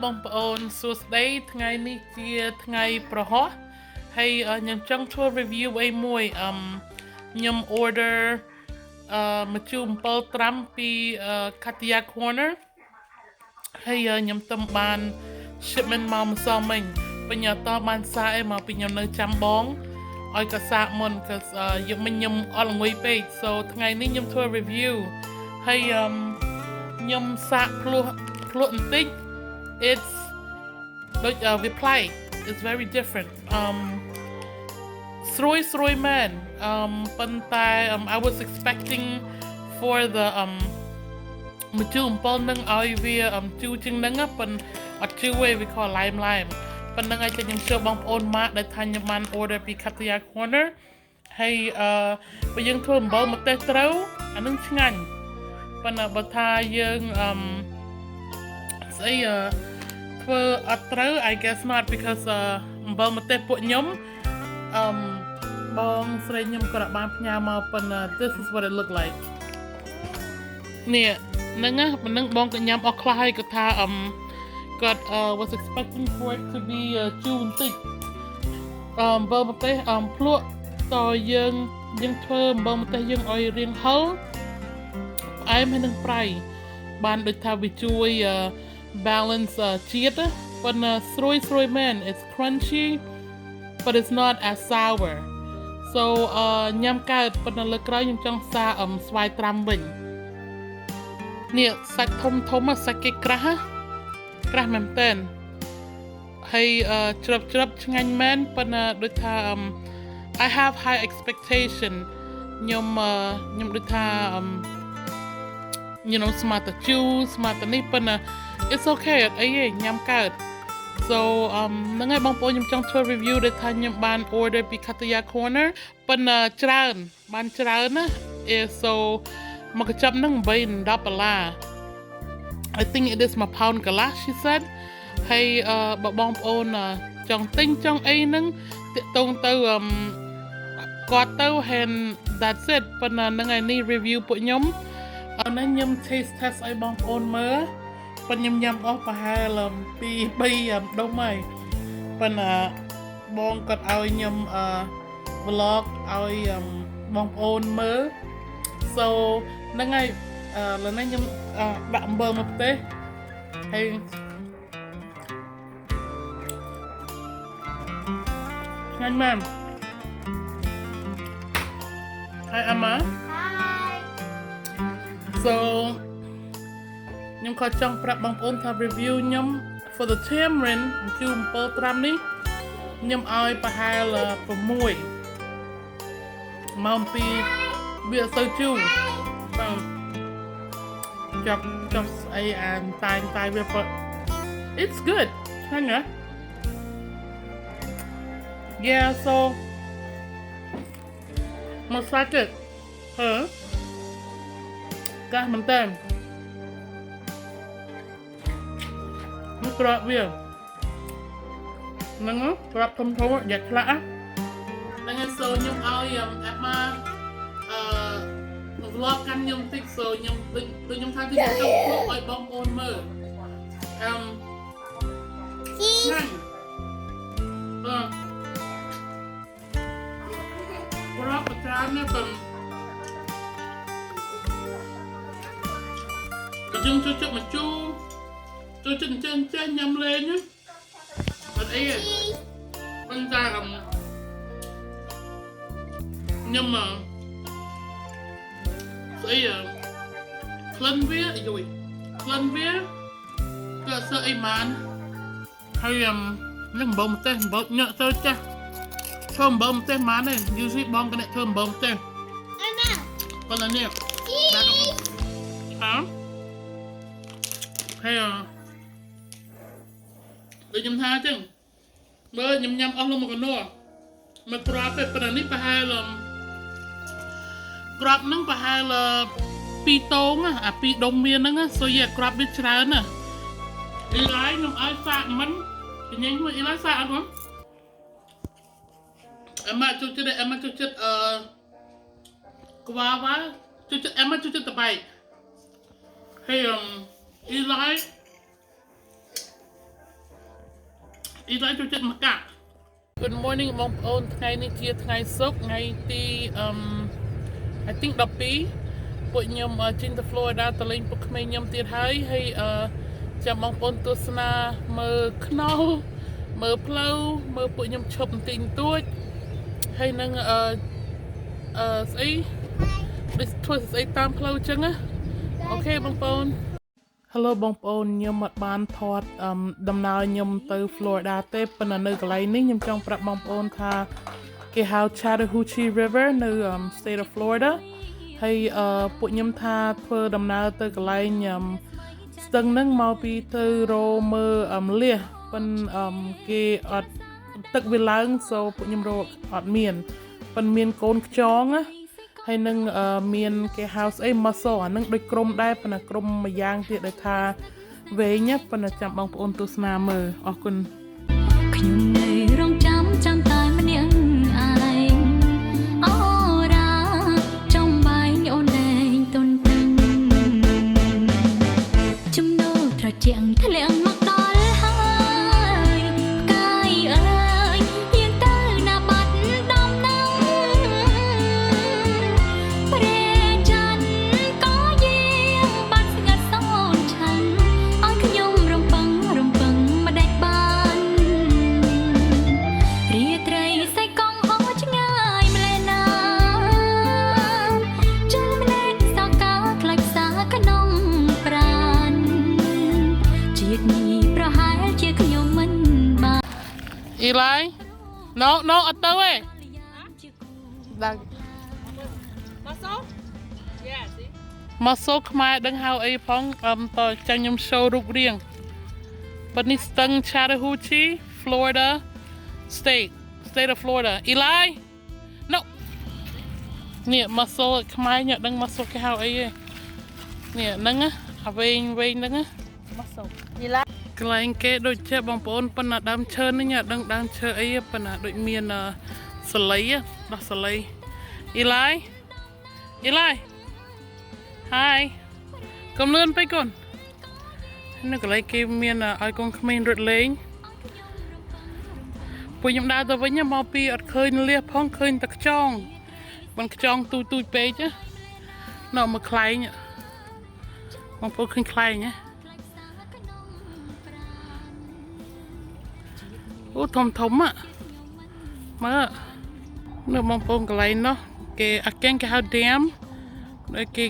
បងប្អូនសួស្តីថ្ងៃនេះជាថ្ងៃប្រហោះហើយខ្ញុំចង់ធ្វើ review អីមួយខ្ញុំ order ម្ជូរអំពិលត្រាំពី Katia Corner ហើយខ្ញុំទំបាន shipment មកម្សិលមិញពេលខ្ញុំអត់បានសាកអីមកពីខ្ញុំនៅចាំបងឲ្យក៏សាកមុន cause យកមិញខ្ញុំអត់ល្ងុយពេក so ថ្ងៃនេះខ្ញុំធ្វើ review ហើយខ្ញុំសាកភ្លោះបន្តិច it's ដូចវាប្លែក it's very different ស្រួយមែនប៉ុន្តែ I was expecting for the ម្ជូរអំពិលនឹងឲ្យវាជូរជាងហ្នឹងប៉ុន្តែអត់ជូរទេវាខឡែមប៉ុណ្្នឹងហើយខ្ញុំជឿបងប្អូនម៉ាក់ដែលថាខ្ញុំបាន order ពី Katia Corner ហើយបើយើងធ្វើអំបិលម្ទេសត្រូវអានឹងឆ្ងាញ់ប៉ុន្តែបើថាយើងស្អីធ្វើអត់ត្រូវ I guess not because អំបិលម្ទេសពួកខ្ញុំបងស្រីខ្ញុំក៏បានផ្ញើមកប៉ុន្តែ this is what it look like នេះហ្នឹងបងក៏ញ៉ាំអស់ខ្លះហើយគាត់ថាគាត់ was expecting for it to be ជូរបន្តិចអំបិលម្ទេសភ្លក់តយើងធ្វើអំបិលម្ទេសយើងឲ្យរៀងហឹរផ្អែមហើយនឹងប្រៃបានដូចថាវាជួយ balance ជាតិប៉ុន្តែស្រួយមែន it's crunchy but it's not as sour so ញ៉ាំកើតប៉ុន្តែលើក្រោយខ្ញុំចង់សាស្វាយត្រាំវិញនេះសាច់ធំសាច់គេក្រាស់មែនតើហើយជ្រឹបឆ្ងាញ់មែនប៉ុន្តែដូចថា I have high expectation ខ្ញុំដូចថាស្មាតជូស្មាតនេះប៉ុន្តែ it's okay អីទេញ៉ាំកើត so ហ្នឹងហើយបងប្អូនខ្ញុំចង់ធ្វើ review ដែលថាខ្ញុំបាន order ពី Katia Corner ប៉ុន្តែច្រើនណា so មកកញ្ចប់ហ្នឹង$8-10 I think it is 1 pound កន្លះ she said ហើយបើបងប្អូនចង់ទិញចង់អីហ្នឹងតាក់ទងទៅគាត់ទៅ and that's it ប៉ុន្តែហ្នឹងហើយនេះ review ពួកខ្ញុំនេះខ្ញុំ taste test ឲ្យបងប្អូនមើលប៉ុន្តែខ្ញុំញ៉ាំអស់ប្រហែល2-3 ដុំហើយប៉ុន្តែបងគាត់ឲ្យខ្ញុំvlog ឲ្យបងប្អូនមើល so ហ្នឹងហើយឥឡូវនេះខ្ញុំដាក់អំបិលមកទេហើយឆ្ងាញ់មែនហើយអាម៉ា so ខ្ញុំក៏ចង់ប្រាប់បងប្អូនថា review ខ្ញុំ for the tamarind ម្ជូរអំពិលត្រាំនេះខ្ញុំឲ្យប្រហែល6មកពីវាអត់សូវជូរបាទចាប់ស្អីអានតែវា it's good ឆ្ងាញ់ណា yeah so មកសាច់ទៀតកាសមែនតើនេះក្របវាហ្នឹងក្របធំយ៉ាឆ្លាក់ហ្នឹងហើយ so ខ្ញុំឲ្យអាម៉ាvlog កាន់ខ្ញុំតិច so ខ្ញុំដូចខ្ញុំថាខ្ញុំចង់ធ្វើឲ្យបងប្អូនមើលហ្នឹងក្របប្រចាំណាប៉ុន្តែយើងចូលចិត្តមកជូរចូលចិត្តចេះញ៉ាំលេងណាអត់អីទេប៉ុន្តែខ្ញុំស្អីក្លិនវាក្លិនវាក៏សើអីបានហើយនេះអំបិលម្ទេសអំបិលញ៉ាក់ទៅចាស់ធ្វើអំបិលម្ទេសបានទេ usually បងក៏អ្នកធ្វើអំបិលម្ទេសប៉ុន្តែនេះដាក់ហើយដូចខ្ញុំថាអញ្ចឹងមើលខ្ញុំញ៉ាំអស់លំមកកណោមកក្របទេប៉ុន្តែនេះប្រហែលក្របហ្នឹងប្រហែល2 តោងអា2 ដុំមានហ្នឹង so ក្របវាច្រើនណាអ៊ីឡៃខ្ញុំឲ្យសាកមិនញ៉ាំមួយអ៊ីឡៃសាកអត់ហ្នឹងអមចូលចិត្តក្បាលវ៉ាចូលចិត្តចូលចិត្តតបែកហើយអ៊ីឡៃ Eli ចូលចិត្តមកកា Good morning បងប្អូនថ្ងៃនេះជាថ្ងៃសុក្រថ្ងៃទី I think 12ពួកខ្ញុំចេញទៅ Florida ទៅលេងពុកក្មេងខ្ញុំទៀតហើយចាំបងប្អូនទស្សនាមើលខ្នុរមើលផ្លូវមើលពួកខ្ញុំឈប់បន្តិចបន្តួចហើយនឹងស្អីដូចធ្វើស្អីតាមផ្លូវអញ្ចឹងណាអូខេបងប្អូន Hello បងប្អូនខ្ញុំអត់បានថតដំណើរខ្ញុំទៅ Florida ទេប៉ុន្តែនៅកន្លែងនេះខ្ញុំចង់ប្រាប់បងប្អូនថាគេហៅ Chattahoochee River នៅ State of Florida ហើយពួកខ្ញុំថាធ្វើដំណើរទៅកន្លែងស្ទឹងហ្នឹងមកពីទៅរមើលះប៉ុន្តែគេអត់ទឹកវាឡើង so ពួកខ្ញុំរកអត់មានប៉ុន្តែមានកូនខ្យងណាហើយនឹងមានគេ house អី muscle អានឹងដូចក្រុមដែរប៉ុន្តែក្រុមមួយយ៉ាងទៀតដែលថាវែងណាប៉ុន្តែចាំបងប្អូនទស្សនាមើលអរគុណខ្ញុំនៅរងចាំតែម្នាក់ឯងអូរ៉ាចំបែងអូនលែងទុនទឹងចំណូលត្រជាក់ធ្លាក់មកដល់ហើយកាយអើយយើងទៅណាបាត់ដំណឹងព្រះច័ន្ទក៏យាងបាត់ស្ងាត់សូនឆាំងឲ្យខ្ញុំរំពឹងមិនដេចបានរាត្រីសៃកង់ហោឆ្ងាយម្លែណាចូលម្លែសកាខ្លាចផ្សាក្នុងប្រាណជាតិនេះប្រហែលជាខ្ញុំមិនបាន Eli No អត់ទៅទេដល់ Muscle? Yeah, see? muscle ខ្មែរដឹងហៅអីផងតចាញ់ខ្ញុំ show រូបរាងប៉ុន្តែនេះស្ទឹង Chattahoochee Florida State of Florida Eli No នេះ muscle ខ្មែរញ៉ាំដឹង muscle គេហៅអីទេនេះហ្នឹងណាអាវែងហ្នឹងណា muscle យីឡា កន្លែងគេដូចជាបងប្អូនប៉ុន្តែដើមឈើនេះញ៉ាំដឹងដើមឈើអីប៉ុន្តែដូចមានសលៃដោះសលៃ Eli Hi កុំលឿនពេកកូននៅកន្លែងគេមានឲ្យកូនក្មេងរត់លេងពួកខ្ញុំដើរទៅវិញមកពីអត់ឃើញលះផងឃើញតែខ្យងមិនខ្យងទូចពេកណាមកខ្លែងបងប្អូនឃើញខ្លែងហ៎អូធំមើលនៅបងប្អូនកន្លែងនោះគេអាកែងគេហៅ dam ដែលគេ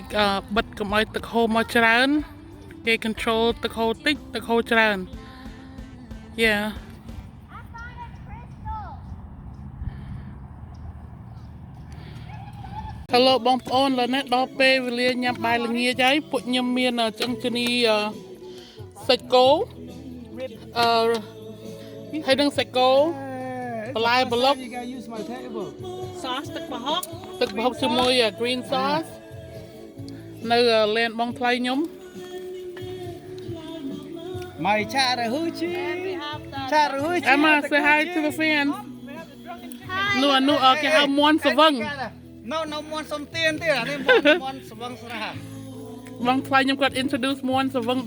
បិទកុំឲ្យទឹកហូរមកច្រើនគេ control ទឹកហូរតិចទឹកហូរច្រើន Yeah Hello បងប្អូនឥឡូវនេះដល់ពេលវេលាញ៉ាំបាយល្ងាចហើយពួកខ្ញុំមានចង្កនីសាច់គោហើយនឹងសាច់គោបន្លែប្លុក You gotta use my table. Sauce ទឹកប្រហុក ទឹកប្រហុកជាមួយ green sauce នៅលែនបងថ្លៃខ្ញុំ My Chattahoochee. Chattahoochee. Emma say hi to the fans នោះគេហៅមន់ស្វឹង No មន់សំទៀនទេអានេះមន់ស្វឹងស្រា បងថ្លៃខ្ញុំគាត់ introduce មន់ស្វឹង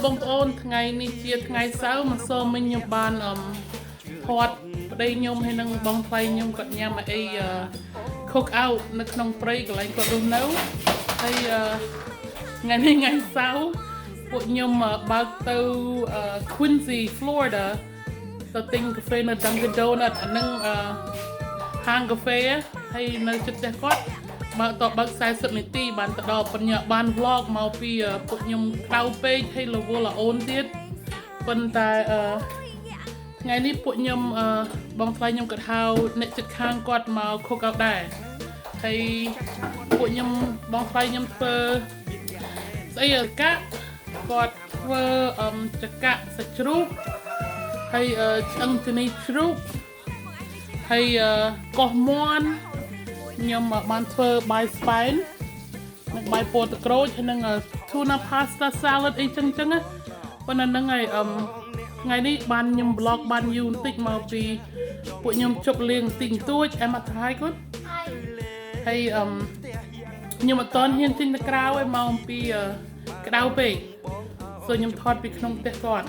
បងប្អូនថ្ងៃនេះជាថ្ងៃសៅរ៍មិនសូមមិញខ្ញុំបានថតប្តីខ្ញុំហើយនឹងបងថ្លៃខ្ញុំគាត់ញ៉ាំអី cook out នៅក្នុងព្រៃកន្លែងគាត់រស់នៅហើយថ្ងៃនេះថ្ងៃសៅរ៍ពួកខ្ញុំបើកទៅ Quincy Florida ទៅទិញកាហ្វេនៅ Dunkin' Donut អានឹងហាងកាហ្វេហើយនៅជិតផ្ទះគាត់បើក40នាទីបានទៅដល់បាន vlog មកពីពួកខ្ញុំក្តៅពេកហើយរវល់អូនទៀតប៉ុន្តែថ្ងៃនេះពួកខ្ញុំបងថ្លៃខ្ញុំគាត់ហៅអ្នកជិតខាងគាត់មក cook out ដែរហើយពួកខ្ញុំបងថ្លៃខ្ញុំធ្វើស្អីកាក់គាត់ធ្វើចង្កាក់សាច់ជ្រូកហើយឆ្អឹងជំនីជ្រូកហើយកោះមាន់ខ្ញុំបានធ្វើបាយស្បែននិងបាយពោតក្រូចហើយនឹង tuna pasta salad អីចឹងណាប៉ុន្តែហ្នឹងហើយថ្ងៃនេះបានខ្ញុំ vlog បានយូរបន្តិចមកពីពួកខ្ញុំជប់លៀងតិចតួចអែមអត់ហើយគាត់ហើយខ្ញុំអត់តន់ហ៊ានចេញទៅក្រៅឲ្យមកពីក្តៅពេកសូខ្ញុំថតពីក្នុងផ្ទះគាត់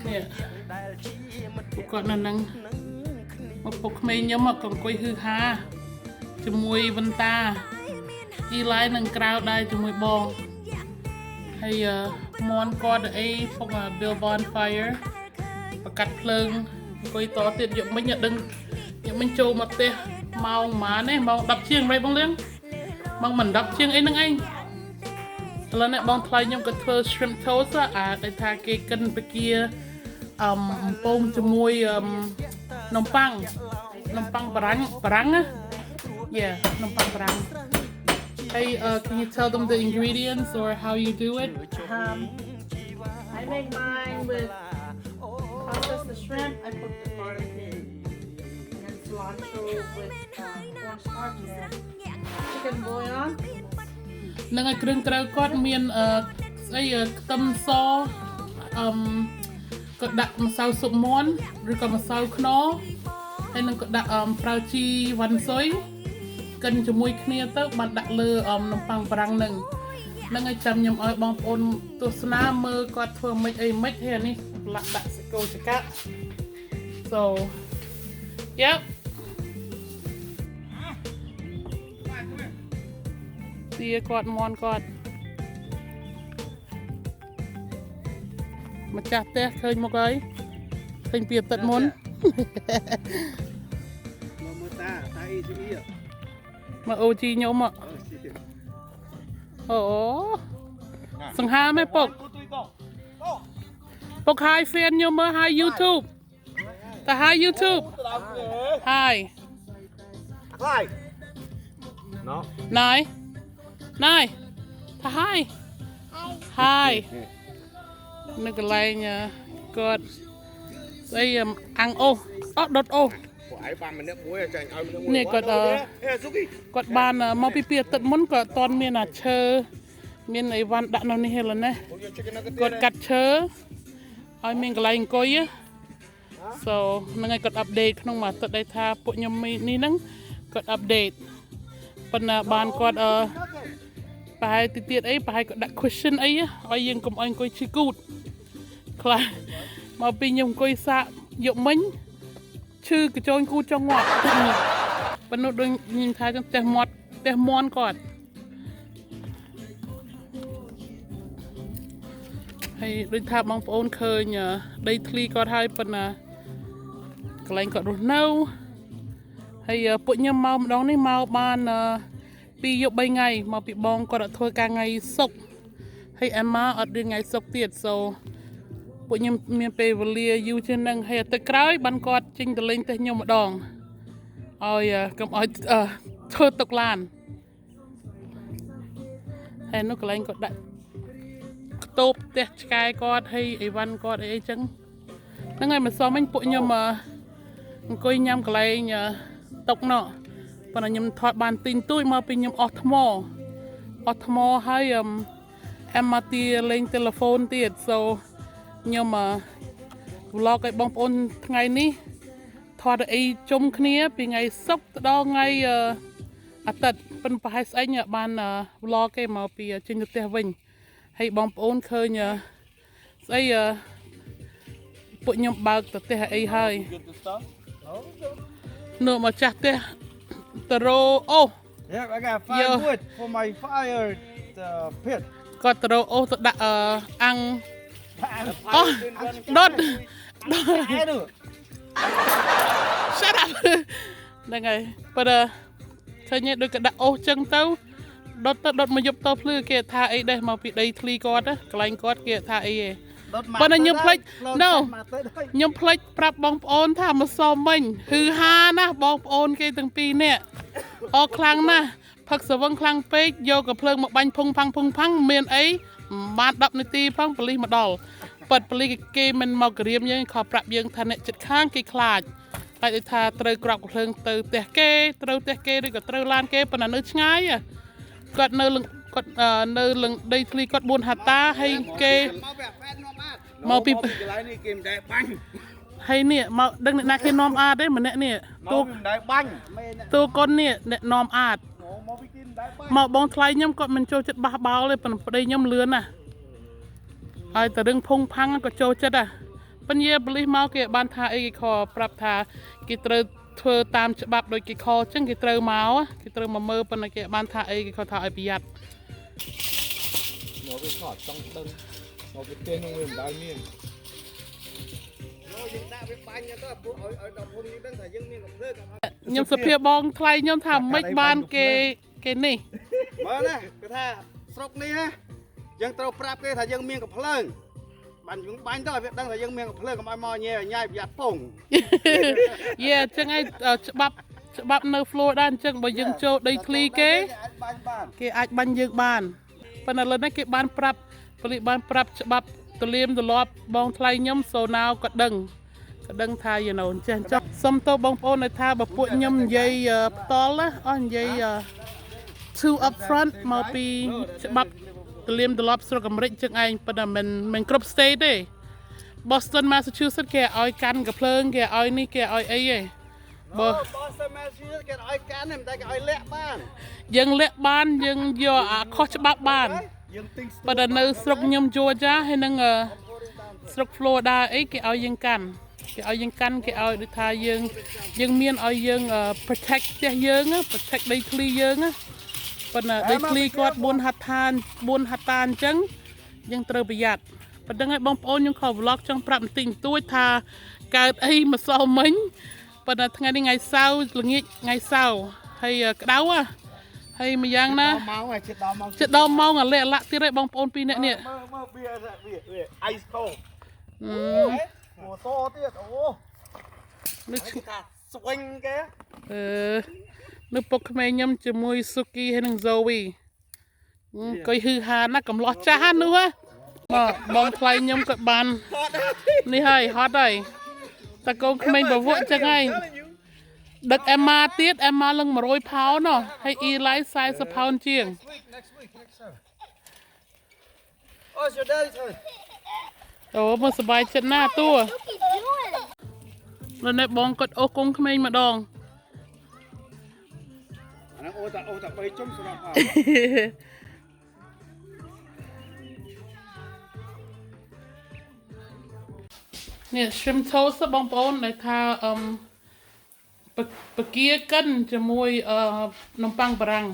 នេះពួកគាត់នៅហ្នឹងមកពុកក្មេងខ្ញុំក៏អង្គុយហឺហាជាមួយវិនតាអ៊ីឡៃនឹងក្រៅដែរជាមួយបងហើយមន់គាត់អីពុក Bill Bonfire បកាត់ភ្លើងអង្គុយតទៀតយកមិញអត់ដឹងយកមិញចូលមកផ្ទះម៉ោងប៉ុន្មានទេម៉ោង10ជាងមិនបងលៀងម៉ោងមិន10ជាងអីហ្នឹងឯងឥឡូវនេះបងថ្លៃខ្ញុំក៏ធ្វើ shrimp toast ដែលថាគេកិនបកាអំពងជាមួយនំប៉័ងបារាំងណា Yeah នំប៉័ងបារាំង Hey can you tell them the ingredients or how you do it I make mine with process the shrimp. I put the garlic in, and then cilantro with cornstarch and chicken bouillon. នឹងឲ្យគ្រឿងក្រៅគាត់មានស្អីខ្ទឹមសក៏ដាក់ម្សៅស៊ុបមាន់ឬក៏ម្សៅខ្នុរហើយនឹងក៏ដាក់ប្រៅជីវ៉ាន់ស៊ុយកិនជាមួយគ្នាទៅបានដាក់លើនំប៉័ងបារាំងនឹងឲ្យចាំខ្ញុំឲ្យបងប្អូនទស្សនាមើលគាត់ធ្វើម៉េចអីម៉េចហើយអានេះប្រឡាក់ដាក់សាច់គោចកាក់ So yep ទាគាត់មន់គាត់ម្ចាស់ផ្ទះឃើញមកហើយឃើញពីអតីតមុនមើលតាអ៊ីស៊ី មកអូជីខ្ញុំអូសង្ហាមែនពុកហើយហ្វេនខ្ញុំមើល Hi YouTube តា Hi YouTube Hi No ណៃតា Hi នៅកន្លែងគាត់ស្អីអាំងអូដុតអូពួកឯងបានម្នាក់មួយចាញ់ឲ្យម្នាក់មួយ នេះគាត់បានមកពីអាទិត្យមុនក៏អត់ទាន់មានអាឈើមានអីវ៉ាន់ដាក់នៅនេះហេឡូណាគាត់កាត់ឈើឲ្យមានកន្លែងអង្គុយ So ហ្នឹងហើយគាត់ update ក្នុងមួយអាទិត្យដែលថាពួកខ្ញុំនេះហ្នឹងគាត់ update ប៉ុន្តែបានគាត់ប្រហែលទៀតអីប្រហែលគាត់ដាក់ cushion អីឲ្យយើងកុំឲ្យអង្គុយឈឺគូតខ្លះមកពីខ្ញុំអង្គុយសាកយកមិញឈឺកញ្ចោញគូចង់ងាត់ប៉ុន្តែដូចខ្ញុំថាចឹងផ្ទះមាត់គាត់ហើយដូចថាបងប្អូនឃើញដីធ្លីគាត់ហើយប៉ុន្តែកន្លែងគាត់រស់នៅហើយពួកខ្ញុំមកម្ដងនេះមកបាន2យប់3ថ្ងៃមកពីបងគាត់អត់ធ្វើការថ្ងៃសុក្រហើយអេម៉ាអត់រៀនថ្ងៃសុក្រទៀត So ពួកខ្ញុំមានពេលវេលាយូរជាងហ្នឹងហើយអាទិត្យក្រោយបានគាត់ចេញទៅលេងផ្ទះខ្ញុំម្ដងឲ្យកុំឲ្យធ្វើទុកឡានហើយនោះកន្លែងគាត់ដាក់ខ្ទប់ផ្ទះឆ្កែគាត់ហើយអីវ៉ាន់គាត់អីចឹងហ្នឹងហើយមិនសមមិញពួកខ្ញុំអង្គុយញ៉ាំកន្លែងតុកណោះប៉ុន្តែខ្ញុំថតបានទីងទួយមកពីខ្ញុំអស់ថ្មហើយអេមមកទីលេងទូរស័ព្ទទៀត So ខ្ញុំ vlog ឲ្យបងប្អូនថ្ងៃនេះថតអីជុំគ្នាពីថ្ងៃសុក្រទៅដល់ថ្ងៃអាទិត្យប៉ុន្តែប្រហែលស្អែកបាន vlog គេមកពីចេញទៅផ្ទះវិញហើយបងប្អូនឃើញ ស្អីពួកខ្ញុំបើកទៅផ្ទះអីហើយ Get the stuff. នៅមកចាស់ផ្ទះទៅរោអូ Yeah, I got Yo. firewood for my fire pit. គាត់ទៅរោអូទៅដាក់អាំងអូដុត Ai được? Shut up ហ្នឹងហើយប៉ុន្តែឃើញដូចក៏ដាក់អូសចឹងទៅដុតទៅដុតមកយប់ទៅភ្លឺគេថាអីដែរមកពីដីធ្លីគាត់កន្លែងគាត់គេថាអីឯង Đốt mặt Bọn này tới nhung đây, flick. lon No. mặt tới đây. ខ្ញុំភ្លេចប្រាប់បងប្អូនថាមកសុំមិញគឺហាណាបងប្អូនគេទាំងពីរនាក់អខ្លាំងណាស់ផឹកស្វឹងខ្លាំងពេកយកកំភ្លើងមកបាញ់ភុងផាំងមានអីបាន10នាទីផងប៉ូលីសមកដល់ប៉ិតប៉ូលីសគេមិនមកក្រៀមយើងខំប្រាប់យើងថាអ្នកចិត្តខាងគេខ្លាចតែដូចថាត្រូវក្របកំភ្លើងទៅផ្ទះគេត្រូវផ្ទះគេឬក៏ត្រូវឡានគេប៉ុន្តែនៅឆ្ងាយគាត់នៅគាត់នៅលឹងដីធ្លីគាត់4ហត្តាហើយគេ Mau bẻ phét nó mát. មកពី Cái lái này kìm đáy bánh. ហើយនេះមកដឹងអ្នកណាគេនាំអាតទេម្នាក់នេះទូ Mau kìm đáy bánh. Mê nè. ទូកូននេះអ្នកនាំអាត Mau bị kìm đáy bánh. មកបងថ្លៃខ្ញុំគាត់មិនចូលចិត្តបះបោលទេប៉ុន្តែប្តីខ្ញុំលឿនណាស់ហើយតែរឿងភុងផាំងក៏ចូលចិត្តដែរពញ្ញាប៉ូលីសមកគេបានថាអីគេខប្រាប់ថាគេត្រូវធ្វើតាមច្បាប់ដោយគេខអញ្ចឹងគេត្រូវមកគេត្រូវមកមើលប៉ុន្តែគេបានថាអីគេខថាឲ្យប្រយ័ត្ន Nó cái khọt trong tân. Nó cái tên nó nguyên đai miên. Nó dựng đá với bánh nha, tức là ở đồng hôn như đang thầy dân miên gặp rơi gặp hả. ខ្ញុំសុភាពបងថ្លៃខ្ញុំថាមិនបានគេនេះ Mở nè, cái tha sọc này á. Dân trâu prap cái thầy dân miên gặp lợn. Bạn chúng bánh đó biết đang thầy dân miên gặp lợn gặp ai mò nhẹ nhai giặt phồng. យេអញ្ចឹងឯងច្បាប់នៅ Florida អញ្ចឹងបើយើងចូលដីធ្លីគេ Bánh bàn. គេអាចបាញ់យើងបានប៉ុន្តែឥឡូវនេះគេបានប្រាប់ប៉ូលីសបានប្រាប់ច្បាប់ទលាមទលាប់បងថ្លៃខ្ញុំសូណាវក៏ដឹងថាអញ្ចឹងចុះសុំទៅបងប្អូនឲ្យថាបើពួកខ្ញុំនិយាយផ្ទាល់ណាអស់និយាយ two up front មកពីច្បាប់ទលាមទលាប់ស្រុកអាមេរិកចឹងឯងប៉ុន្តែមិនគ្រប់ state ទេ Boston Massachusetts គេឲ្យកាន់កាភ្លើងគេឲ្យនេះគេឲ្យអីឯង Bơ Boston Massachusetts cái oi cán này người ta cái oi lẹ ban. យើងលាក់បានយើងយកអាខុសច្បាប់បាន Dương tinh បើតែនៅស្រុកខ្ញុំ Georgia ហើយនឹងស្រុក Florida អីគេឲ្យយើងកាន់គេឲ្យដូចថាយើងមានឲ្យយើង protect ផ្ទះយើង protect ដីធ្លីយើងប៉ុន្តែដីធ្លីគាត់4ហត្តាអញ្ចឹងយើងត្រូវប្រយ័ត្នប៉ុណ្្នឹងហើយបងប្អូនខ្ញុំខល vlog ចង់ប្រាប់បន្តិចបន្តួចថាកើតអីម្សិលមិញប៉ុន្តែថ្ងៃនេះថ្ងៃសៅរ៍ល្ងាចថ្ងៃសៅរ៍ហើយក្តៅហើយម្យ៉ាងណា máu này chết đau máu. ចិត្តដល់ម៉ោងអាលាក់ទៀតឯងបងប្អូនពីរនាក់នេះ Mơ bia ice cold. អឺ Mùa to tiết. Ồ. នឹក Cái thà swing cái. នៅពុកក្មេងខ្ញុំជាមួយស៊ូគីហើយនឹង Zoe កុយហឺហាណាកំឡោះចាស់ហ្នឹងនោះមកបងថ្លៃខ្ញុំក៏បាននេះហើយហត់ហើយតើកូនក្មេងប្រវក់ចឹងហើយដឹកអេម៉ាទៀតអេម៉ាឡើង100ផោនហើយអ៊ីឡៃ40ផោនជាង Next week. Oh, it's your daddy's turn. អូមកសប្បាយចិត្តណាស់តួនៅនេះបងគាត់អូសកូនក្មេងម្ដង Nó ô tạ bay chung xuống nào. នេះ shrimp toast បងប្អូនដែលថាបកាកិនជាមួយនំប៉័ងបារាំង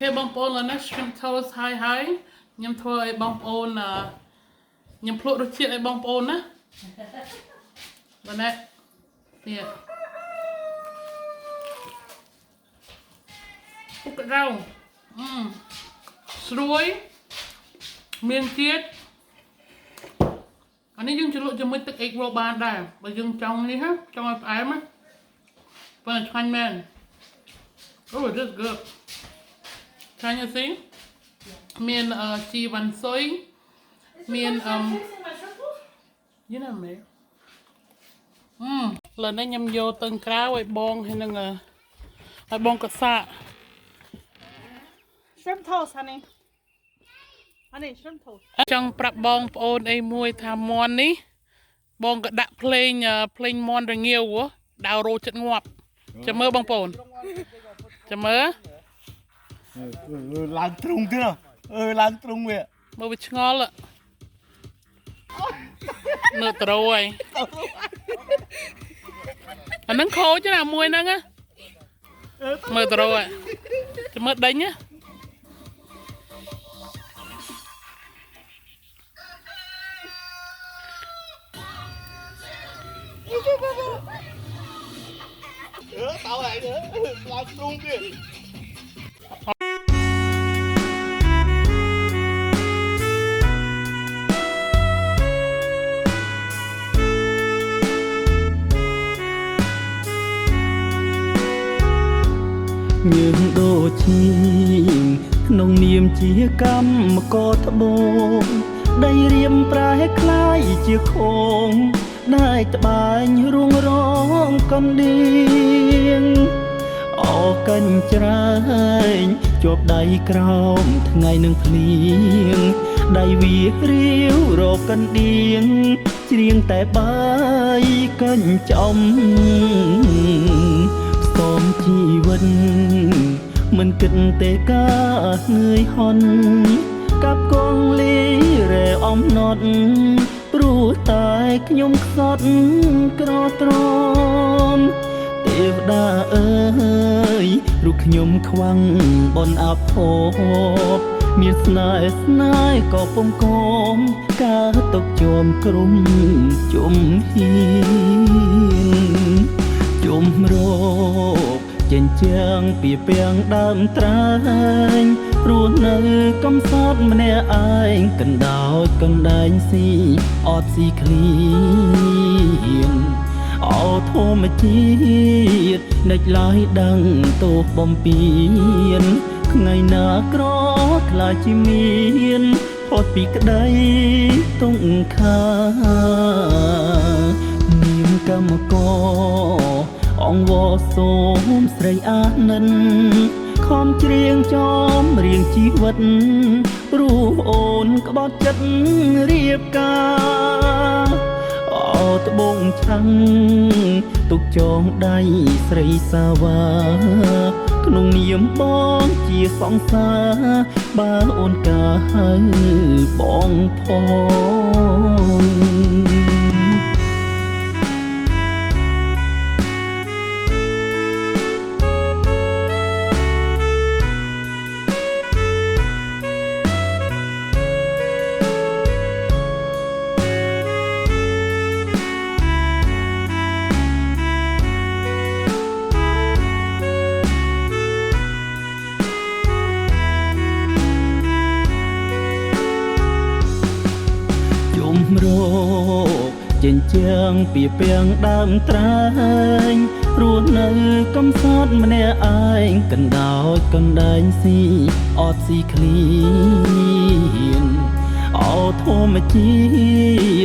គេបងប្អូនឥឡូវនេះ shrimp toast ហើយខ្ញុំធ្វើឲ្យបងប្អូនខ្ញុំភ្លក់រសជាតិឲ្យបងប្អូនណាបាទនេះពុកដៅស្រួយមានជាតិអានេះយើងជ្រលក់ជាមួយទឹក egg roll បានដែរបើយើងចង់នេះចង់ឲ្យផ្អែមប៉ុន្តែឆ្ងាញ់មែន Oh, this is good. Can you see? មានជីវ៉ាន់សុយមាន you know me ឥឡូវនេះខ្ញុំយកទៅក្រៅឲ្យបងហើយនឹងឲ្យបងកសាក់ Shrimp toast, honey. Honey, shrimp toast. ចង់ប្រាប់បងប្អូនអីមួយថាមន់នេះបងក៏ដាក់ភ្លេងមន់រងាវដៅរោចិត្តងាប់ចាំមើលបងប្អូនចាំមើល ឡើងទ្រុងទៀតឡើងទ្រុងវា មើលវាឆ្ងល់ Nửa rồi. Anh nâng khô chứ nào mùi nâng á. Mơ rồi. Chứ mơ đánh á. Tao lại nữa. Làm luôn kìa. những đồ chi nông niềm chia căm mà có thấp bông đây riêng trái khai chia khônได้ตะบายรุงร้องកំដៀងអោកិនច្រែងជាប់ដៃក្រោមថ្ងៃនឹងភ្លៀងដៃវារាវរកកិនដៀងច្រៀងតែបាយកិនចំសូមជីវិតមិនគិតតែការនឿយហន់กับកងលីរែអំណត់ព្រោះតែខ្ញុំខ្សត់ក្រត្រមទេវតាអើយរូបខ្ញុំខ្វាំងបនអភពមានស្នេហ៍ស្នេហ៍ក៏ពុំគំការຕົកជាប់ក្រុមជុំហ៊ានជុំរកចិញ្ចាំងពីពាំងដើមត្រាញព្រោះនៅកំសត់ម្នាក់ឯងកណ្ដោចកណ្ដែងស៊ីអត់ស៊ីឃ្លៀនអោធម្មជាតិនឹកឡើយដឹងទោសបំពេញថ្ងៃណាក្រខ្លាចជាមានផុតពីក្តីទង្ខានាមកម្មករអង្គវសូមស្រីអានិនខំច្រៀងចំរៀងជីវិតព្រោះអូនក្បត់ចិត្តរៀបការអោត្បូងឆាំងទុកចងដៃស្រីសាវ៉ាក្នុងនាមបងជាសង្សារបើអូនកាហៅបងផងរកចិញ្ចាំងពីពាំងដើមត្រាញព្រោះនៅកំសត់ម្នាក់ឯងកណ្ដោចកណ្ដែងស៊ីអត់ស៊ីឃ្លៀនអោធម្មជា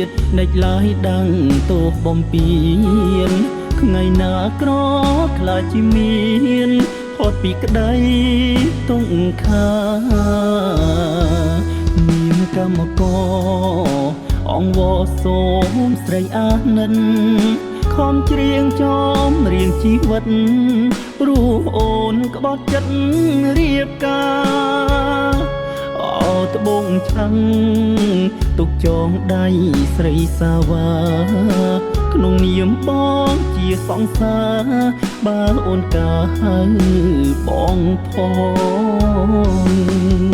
តិនឹកឡើយដឹងទោសបំពេញថ្ងៃណាក្រខ្លាចជាមានផុតពីក្តីទង្ខានាមកម្មករអង្គវសូមស្រីអានិនខំច្រៀងចំរៀងជីវិតព្រោះអូនក្បត់ចិត្តរៀបការអោត្បូងឆាំងទុកចងដៃស្រីសាវ៉ាក្នុងនាមបងជាសង្សារបើអូនកាហៅបងផង